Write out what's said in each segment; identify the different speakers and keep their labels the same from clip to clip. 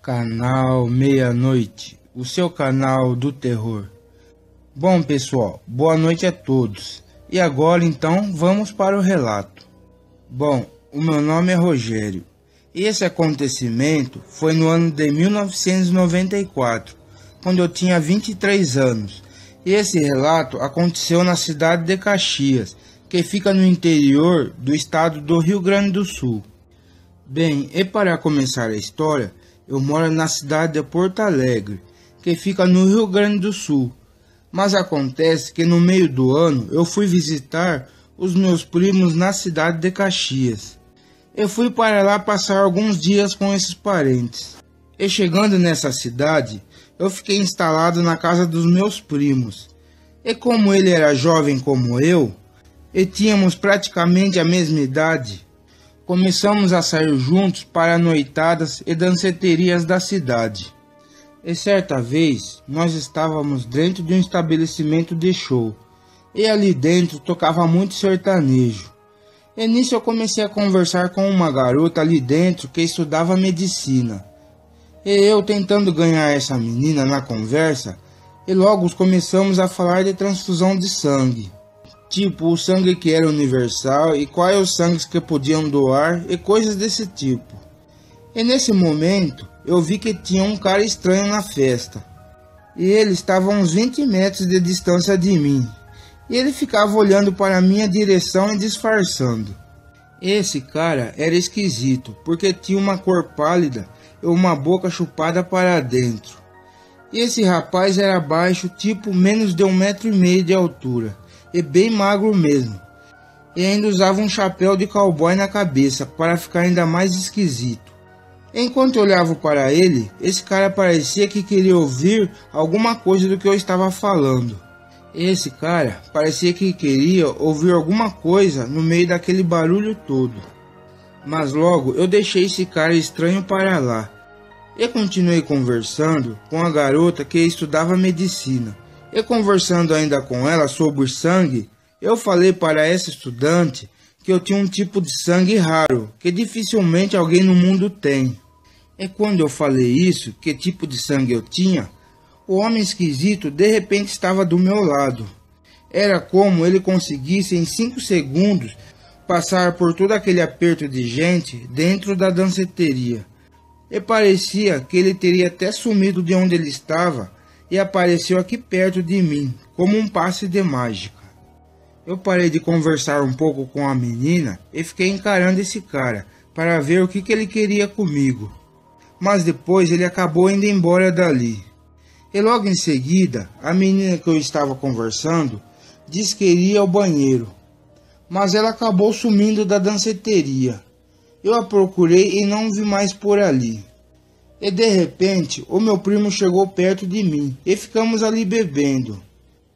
Speaker 1: Canal Meia-Noite, o seu canal do terror. Bom pessoal, boa noite a todos. E agora então vamos para o relato. Bom, o meu nome é Rogério. E esse acontecimento foi no ano de 1994, quando eu tinha 23 anos. E esse relato aconteceu na cidade de Caxias, que fica no interior do estado do Rio Grande do Sul. Bem, e para começar a história, eu moro na cidade de Porto Alegre, que fica no Rio Grande do Sul. Mas acontece que no meio do ano eu fui visitar os meus primos na cidade de Caxias. Eu fui para lá passar alguns dias com esses parentes. E chegando nessa cidade, eu fiquei instalado na casa dos meus primos. E como ele era jovem como eu, e tínhamos praticamente a mesma idade, começamos a sair juntos para noitadas e danceterias da cidade. E certa vez, nós estávamos dentro de um estabelecimento de show, e ali dentro tocava muito sertanejo. E nisso eu comecei a conversar com uma garota ali dentro que estudava medicina. E eu tentando ganhar essa menina na conversa, e logo começamos a falar de transfusão de sangue. Tipo, o sangue que era universal e quais os sangues que podiam doar e coisas desse tipo. E nesse momento, eu vi que tinha um cara estranho na festa. E ele estava a uns 20 metros de distância de mim. E ele ficava olhando para a minha direção e disfarçando. Esse cara era esquisito, porque tinha uma cor pálida e uma boca chupada para dentro. E esse rapaz era baixo, tipo menos de 1,5 m de altura. E bem magro mesmo, e ainda usava um chapéu de cowboy na cabeça para ficar ainda mais esquisito. Enquanto eu olhava para ele, esse cara parecia que queria ouvir alguma coisa do que eu estava falando. Esse cara parecia que queria ouvir alguma coisa no meio daquele barulho todo. Mas logo eu deixei esse cara estranho para lá, e continuei conversando com a garota que estudava medicina. E conversando ainda com ela sobre sangue, eu falei para essa estudante que eu tinha um tipo de sangue raro, que dificilmente alguém no mundo tem. E quando eu falei isso, que tipo de sangue eu tinha, o homem esquisito de repente estava do meu lado. Era como ele conseguisse em 5 segundos passar por todo aquele aperto de gente dentro da danceteria. E parecia que ele teria até sumido de onde ele estava e apareceu aqui perto de mim, como um passe de mágica. Eu parei de conversar um pouco com a menina e fiquei encarando esse cara, para ver o que ele queria comigo. Mas depois ele acabou indo embora dali. E logo em seguida, a menina que eu estava conversando, disse que iria ao banheiro. Mas ela acabou sumindo da danceteria. Eu a procurei e não vi mais por ali. E de repente, o meu primo chegou perto de mim e ficamos ali bebendo.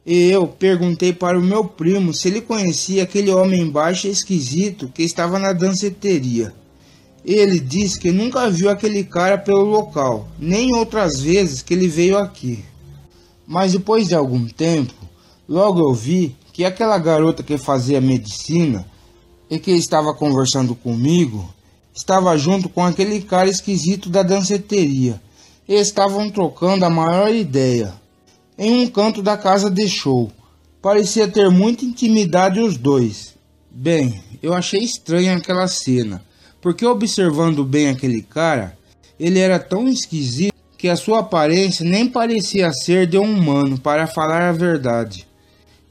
Speaker 1: E eu perguntei para o meu primo se ele conhecia aquele homem baixo e esquisito que estava na danceteria. Ele disse que nunca viu aquele cara pelo local, nem outras vezes que ele veio aqui. Mas depois de algum tempo, logo eu vi que aquela garota que fazia medicina e que estava conversando comigo estava junto com aquele cara esquisito da danceteria, e estavam trocando a maior ideia, em um canto da casa de show. Parecia ter muita intimidade os dois. Bem, eu achei estranha aquela cena, porque observando bem aquele cara, ele era tão esquisito que a sua aparência nem parecia ser de um humano, para falar a verdade.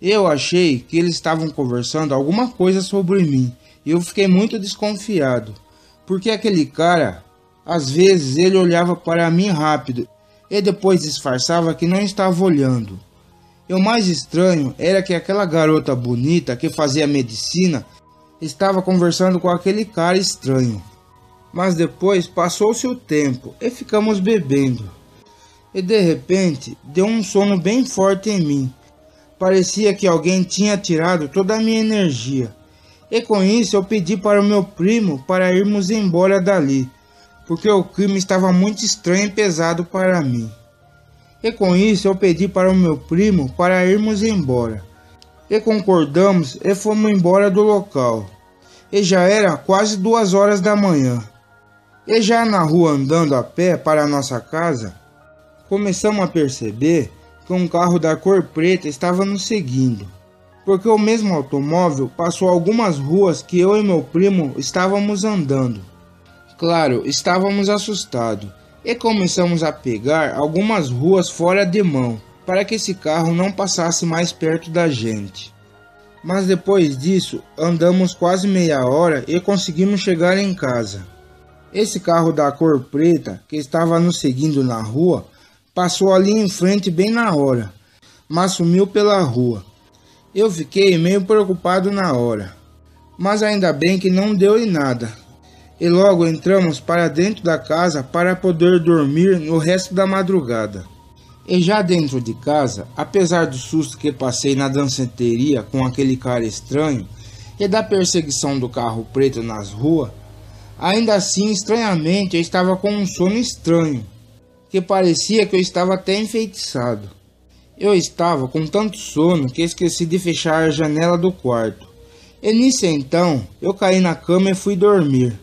Speaker 1: Eu achei que eles estavam conversando alguma coisa sobre mim, e eu fiquei muito desconfiado. Porque aquele cara, às vezes ele olhava para mim rápido e depois disfarçava que não estava olhando. E o mais estranho era que aquela garota bonita que fazia medicina estava conversando com aquele cara estranho. Mas depois passou-se o tempo e ficamos bebendo. E de repente deu um sono bem forte em mim. Parecia que alguém tinha tirado toda a minha energia. E com isso eu pedi para o meu primo para irmos embora dali, porque o clima estava muito estranho e pesado para mim. E com isso eu pedi para o meu primo para irmos embora. E concordamos e fomos embora do local. E já era quase 2 horas da manhã. E já na rua andando a pé para a nossa casa, começamos a perceber que um carro da cor preta estava nos seguindo, porque o mesmo automóvel passou algumas ruas que eu e meu primo estávamos andando. Claro, estávamos assustados e começamos a pegar algumas ruas fora de mão, para que esse carro não passasse mais perto da gente. Mas depois disso, andamos quase meia hora e conseguimos chegar em casa. Esse carro da cor preta, que estava nos seguindo na rua, passou ali em frente bem na hora, mas sumiu pela rua. Eu fiquei meio preocupado na hora, mas ainda bem que não deu em nada. E logo entramos para dentro da casa para poder dormir no resto da madrugada. E já dentro de casa, apesar do susto que passei na danceteria com aquele cara estranho e da perseguição do carro preto nas ruas, ainda assim, estranhamente, eu estava com um sono estranho, que parecia que eu estava até enfeitiçado. Eu estava com tanto sono que esqueci de fechar a janela do quarto. E nisso então, eu caí na cama e fui dormir.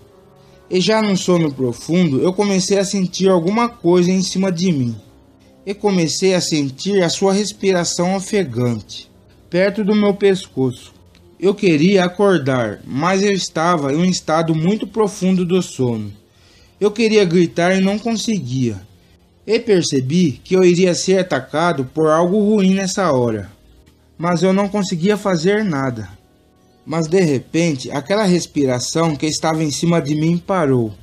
Speaker 1: E já no sono profundo, eu comecei a sentir alguma coisa em cima de mim. E comecei a sentir a sua respiração ofegante, perto do meu pescoço. Eu queria acordar, mas eu estava em um estado muito profundo do sono. Eu queria gritar e não conseguia. E percebi que eu iria ser atacado por algo ruim nessa hora. Mas eu não conseguia fazer nada. Mas de repente, aquela respiração que estava em cima de mim parou.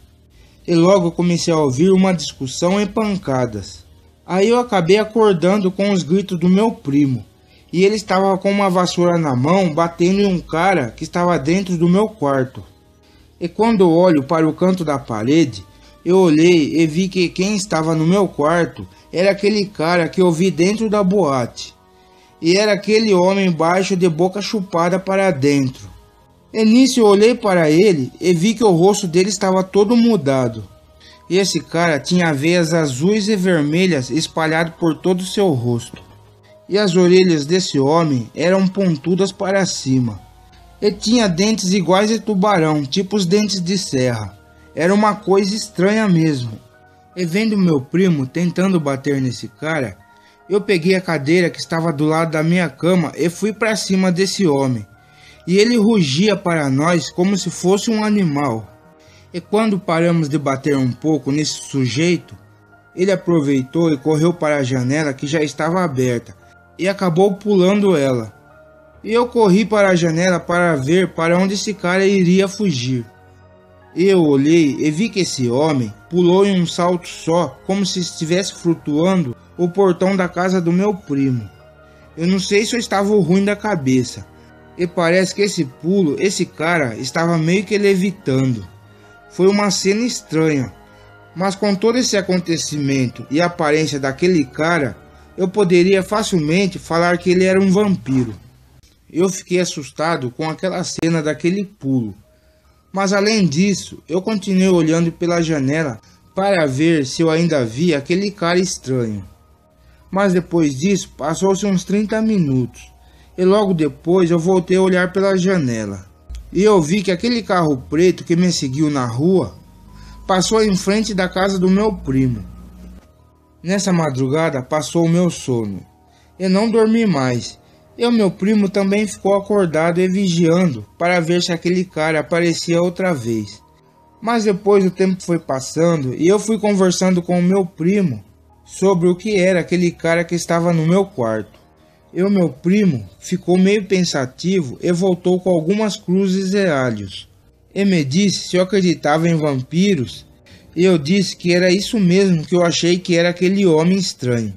Speaker 1: E logo comecei a ouvir uma discussão e pancadas. Aí eu acabei acordando com os gritos do meu primo. E ele estava com uma vassoura na mão, batendo em um cara que estava dentro do meu quarto. E quando eu olho para o canto da parede, eu olhei e vi que quem estava no meu quarto era aquele cara que eu vi dentro da boate. E era aquele homem baixo de boca chupada para dentro. E nisso eu olhei para ele e vi que o rosto dele estava todo mudado. E esse cara tinha veias azuis e vermelhas espalhadas por todo o seu rosto. E as orelhas desse homem eram pontudas para cima. E tinha dentes iguais de tubarão, tipo os dentes de serra. Era uma coisa estranha mesmo. E vendo meu primo tentando bater nesse cara, eu peguei a cadeira que estava do lado da minha cama e fui para cima desse homem. E ele rugia para nós como se fosse um animal. E quando paramos de bater um pouco nesse sujeito, ele aproveitou e correu para a janela que já estava aberta e acabou pulando ela. E eu corri para a janela para ver para onde esse cara iria fugir. Eu olhei e vi que esse homem pulou em um salto só, como se estivesse flutuando o portão da casa do meu primo. Eu não sei se eu estava ruim da cabeça, e parece que esse cara estava meio que levitando. Foi uma cena estranha, mas com todo esse acontecimento e a aparência daquele cara, eu poderia facilmente falar que ele era um vampiro. Eu fiquei assustado com aquela cena daquele pulo. Mas além disso, eu continuei olhando pela janela para ver se eu ainda via aquele cara estranho. Mas depois disso, passou-se uns 30 minutos. E logo depois eu voltei a olhar pela janela. E eu vi que aquele carro preto que me seguiu na rua passou em frente da casa do meu primo. Nessa madrugada passou o meu sono. Eu não dormi mais. E o meu primo também ficou acordado e vigiando para ver se aquele cara aparecia outra vez. Mas depois o tempo foi passando e eu fui conversando com o meu primo sobre o que era aquele cara que estava no meu quarto. E o meu primo ficou meio pensativo e voltou com algumas cruzes e alhos. E me disse se eu acreditava em vampiros, e eu disse que era isso mesmo que eu achei que era aquele homem estranho.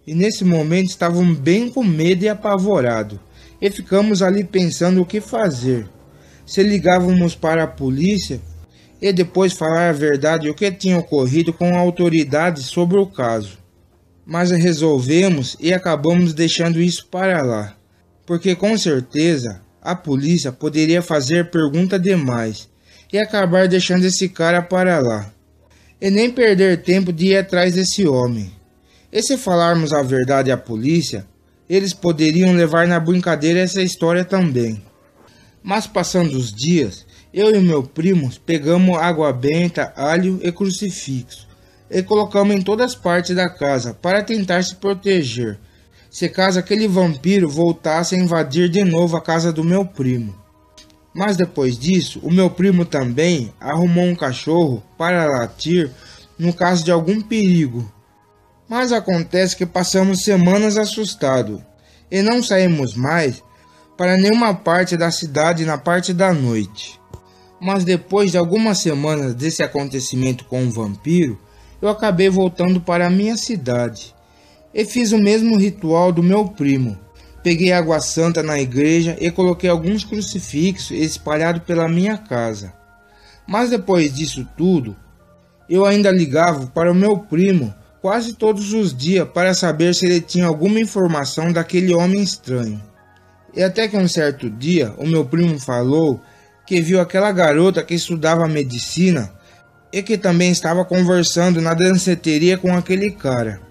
Speaker 1: E nesse momento estávamos bem com medo e apavorados, e ficamos ali pensando o que fazer. Se ligávamos para a polícia e depois falar a verdade o que tinha ocorrido com autoridades sobre o caso. Mas resolvemos e acabamos deixando isso para lá, porque com certeza a polícia poderia fazer pergunta demais e acabar deixando esse cara para lá, e nem perder tempo de ir atrás desse homem. E se falarmos a verdade à polícia, eles poderiam levar na brincadeira essa história também. Mas passando os dias, Eu e meu primo pegamos água benta, alho e crucifixo e colocamos em todas as partes da casa para tentar se proteger, se caso aquele vampiro voltasse a invadir de novo a casa do meu primo. Mas depois disso, o meu primo também arrumou um cachorro para latir no caso de algum perigo. Mas acontece que passamos semanas assustados e não saímos mais para nenhuma parte da cidade na parte da noite. Mas depois de algumas semanas desse acontecimento com o vampiro, eu acabei voltando para a minha cidade e fiz o mesmo ritual do meu primo. Peguei água santa na igreja e coloquei alguns crucifixos espalhados pela minha casa. Mas depois disso tudo, eu ainda ligava para o meu primo quase todos os dias para saber se ele tinha alguma informação daquele homem estranho. E até que um certo dia, o meu primo falou que viu aquela garota que estudava medicina e que também estava conversando na danceteria com aquele cara.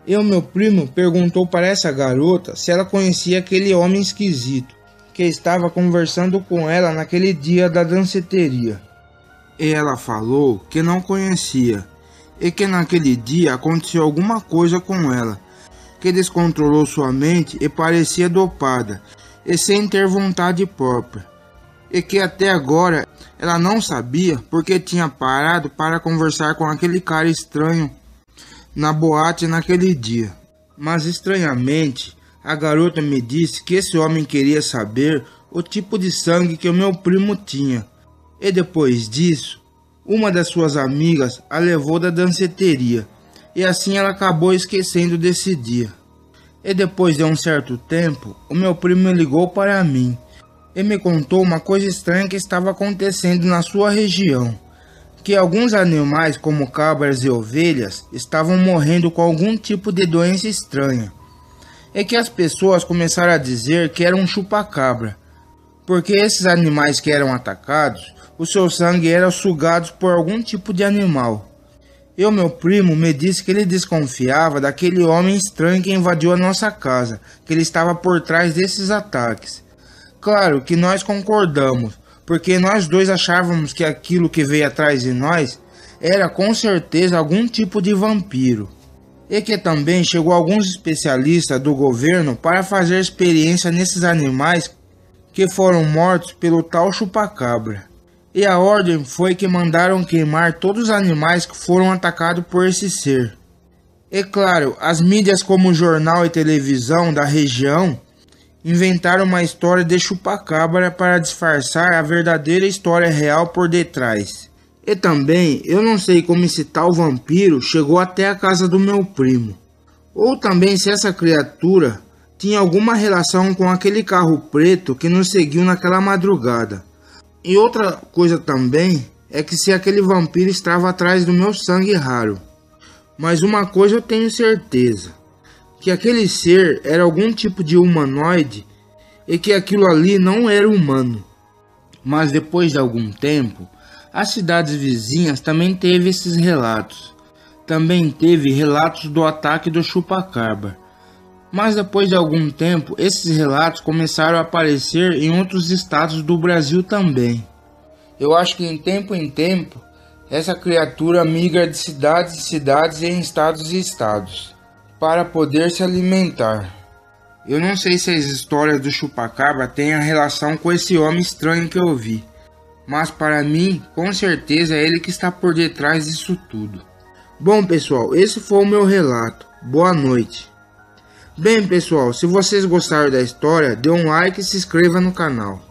Speaker 1: E o meu primo perguntou para essa garota se ela conhecia aquele homem esquisito que estava conversando com ela naquele dia da danceteria. E ela falou que não conhecia e que naquele dia aconteceu alguma coisa com ela, que descontrolou sua mente e parecia dopada e sem ter vontade própria, e que até agora ela não sabia porque tinha parado para conversar com aquele cara estranho na boate naquele dia. Mas estranhamente, a garota me disse que esse homem queria saber o tipo de sangue que o meu primo tinha. E depois disso, uma das suas amigas a levou da danceteria, e assim ela acabou esquecendo desse dia. E depois de um certo tempo, o meu primo ligou para mim e me contou uma coisa estranha que estava acontecendo na sua região. Que alguns animais, como cabras e ovelhas, estavam morrendo com algum tipo de doença estranha. E que as pessoas começaram a dizer que era um chupa-cabra, porque esses animais que eram atacados, o seu sangue era sugado por algum tipo de animal. E o meu primo me disse que ele desconfiava daquele homem estranho que invadiu a nossa casa, que ele estava por trás desses ataques. Claro que nós concordamos, porque nós dois achávamos que aquilo que veio atrás de nós era com certeza algum tipo de vampiro. E que também chegou alguns especialistas do governo para fazer experiência nesses animais que foram mortos pelo tal chupacabra. E a ordem foi que mandaram queimar todos os animais que foram atacados por esse ser. E claro, as mídias como jornal e televisão da região inventaram uma história de chupacabra para disfarçar a verdadeira história real por detrás. E também, eu não sei como esse tal vampiro chegou até a casa do meu primo. Ou também se essa criatura tinha alguma relação com aquele carro preto que nos seguiu naquela madrugada. E outra coisa também é que se aquele vampiro estava atrás do meu sangue raro. Mas uma coisa eu tenho certeza, que aquele ser era algum tipo de humanoide e que aquilo ali não era humano. Mas depois de algum tempo, as cidades vizinhas também teve esses relatos. Também teve relatos do ataque do chupacabra. Mas depois de algum tempo, esses relatos começaram a aparecer em outros estados do Brasil também. Eu acho que em tempo, essa criatura migra de cidades em cidades e em estados e estados para poder se alimentar. Eu não sei se as histórias do chupacabra têm a relação com esse homem estranho que eu vi, mas para mim, com certeza é ele que está por detrás disso tudo. Bom pessoal, esse foi o meu relato. Boa noite. Bem pessoal, se vocês gostaram da história, dê um like e se inscreva no canal.